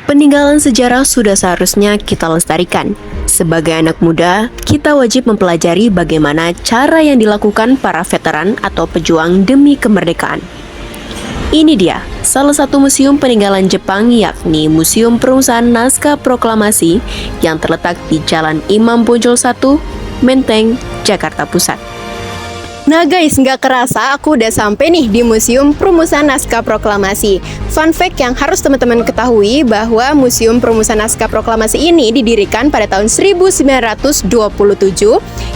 Peninggalan sejarah sudah seharusnya kita lestarikan. Sebagai anak muda, kita wajib mempelajari bagaimana cara yang dilakukan para veteran atau pejuang demi kemerdekaan. Ini dia, salah satu museum peninggalan Jepang yakni Museum Perumusan Naskah Proklamasi yang terletak di Jalan Imam Bonjol 1, Menteng, Jakarta Pusat. Nah guys, nggak kerasa aku udah sampai nih di Museum Perumusan Naskah Proklamasi. Fun fact yang harus teman-teman ketahui bahwa Museum Perumusan Naskah Proklamasi ini didirikan pada tahun 1927,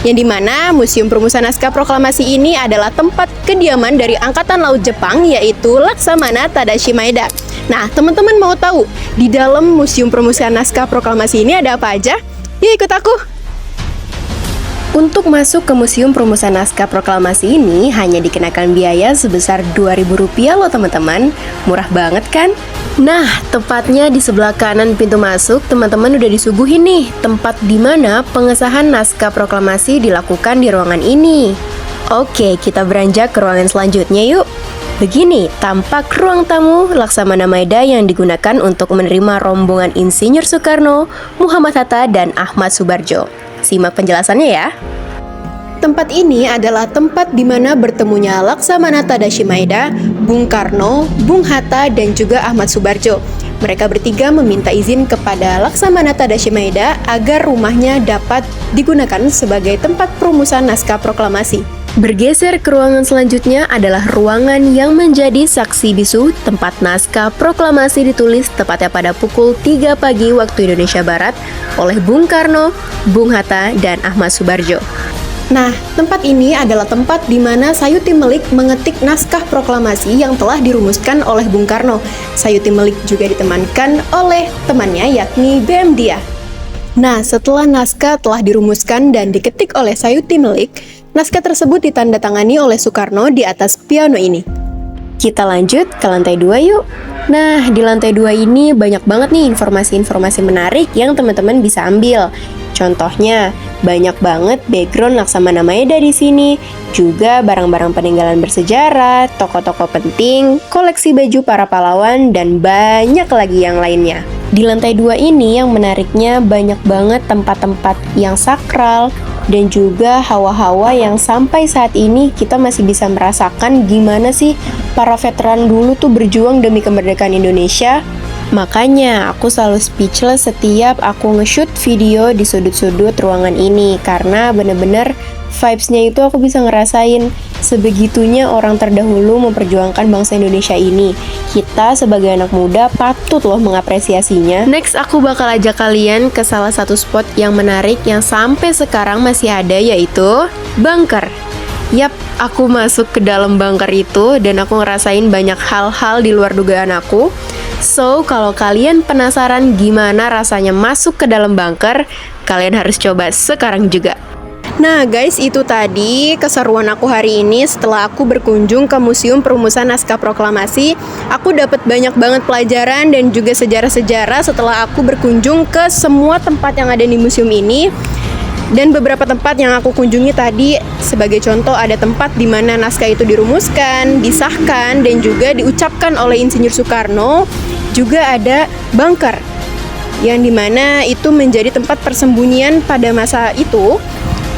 yang dimana Museum Perumusan Naskah Proklamasi ini adalah tempat kediaman dari Angkatan Laut Jepang, yaitu Laksamana Tadashi Maeda. Nah, teman-teman mau tahu di dalam Museum Perumusan Naskah Proklamasi ini ada apa aja? Yuk ikut aku! Untuk masuk ke Museum Perumusan Naskah Proklamasi ini hanya dikenakan biaya sebesar Rp2.000 loh teman-teman. Murah banget kan? Nah, tepatnya di sebelah kanan pintu masuk, teman-teman udah disuguhin nih tempat di mana pengesahan naskah proklamasi dilakukan di ruangan ini. Oke, kita beranjak ke ruangan selanjutnya yuk. Begini tampak ruang tamu Laksamana Maeda yang digunakan untuk menerima rombongan Insinyur Soekarno, Muhammad Hatta, dan Ahmad Subarjo. Simak penjelasannya ya. Tempat ini adalah tempat di mana bertemunya Laksamana Tadashi Maeda, Bung Karno, Bung Hatta, dan juga Ahmad Subarjo. Mereka bertiga meminta izin kepada Laksamana Tadashi Maeda agar rumahnya dapat digunakan sebagai tempat perumusan naskah proklamasi. Bergeser ke ruangan selanjutnya adalah ruangan yang menjadi saksi bisu tempat naskah proklamasi ditulis tepatnya pada pukul 3 pagi waktu Indonesia Barat oleh Bung Karno, Bung Hatta, dan Ahmad Subarjo. Nah, tempat ini adalah tempat di mana Sayuti Melik mengetik naskah proklamasi yang telah dirumuskan oleh Bung Karno. Sayuti Melik juga ditemankan oleh temannya yakni B.M. Dia. Nah, setelah naskah telah dirumuskan dan diketik oleh Sayuti Melik, naskah tersebut ditandatangani oleh Soekarno di atas piano ini. Kita lanjut ke lantai 2 yuk. Nah, di lantai 2 ini banyak banget nih informasi-informasi menarik yang teman-teman bisa ambil. Contohnya, banyak banget background Laksamana Maeda di sini, juga barang-barang peninggalan bersejarah, tokoh-tokoh penting, koleksi baju para pahlawan, dan banyak lagi yang lainnya. Di lantai 2 ini yang menariknya banyak banget tempat-tempat yang sakral dan juga hawa-hawa yang sampai saat ini kita masih bisa merasakan gimana sih para veteran dulu tuh berjuang demi kemerdekaan Indonesia. Makanya aku selalu speechless setiap aku nge-shoot video di sudut-sudut ruangan ini, karena bener-bener vibes-nya itu aku bisa ngerasain sebegitunya orang terdahulu memperjuangkan bangsa Indonesia ini. Kita sebagai anak muda patut loh mengapresiasinya. Next, aku bakal ajak kalian ke salah satu spot yang menarik yang sampai sekarang masih ada, yaitu bunker. Yap, aku masuk ke dalam bunker itu dan aku ngerasain banyak hal-hal di luar dugaan aku. So, kalau kalian penasaran gimana rasanya masuk ke dalam bunker, kalian harus coba sekarang juga. Nah guys, itu tadi keseruan aku hari ini setelah aku berkunjung ke Museum Perumusan Naskah Proklamasi. Aku dapat banyak banget pelajaran dan juga sejarah-sejarah setelah aku berkunjung ke semua tempat yang ada di museum ini. Dan beberapa tempat yang aku kunjungi tadi, sebagai contoh ada tempat di mana naskah itu dirumuskan, disahkan, dan juga diucapkan oleh Insinyur Soekarno. Juga ada bunker, yang dimana itu menjadi tempat persembunyian pada masa itu.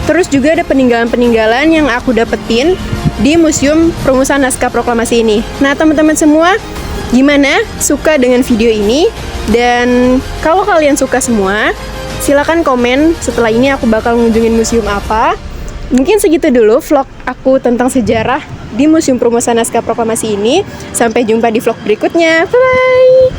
Terus juga ada peninggalan-peninggalan yang aku dapetin di Museum Perumusan Naskah Proklamasi ini. Nah teman-teman semua, gimana? Suka dengan video ini? Dan kalau kalian suka semua, silakan komen setelah ini aku bakal ngunjungin museum apa. Mungkin segitu dulu vlog aku tentang sejarah di Museum Perumusan Naskah Proklamasi ini. Sampai jumpa di vlog berikutnya. Bye!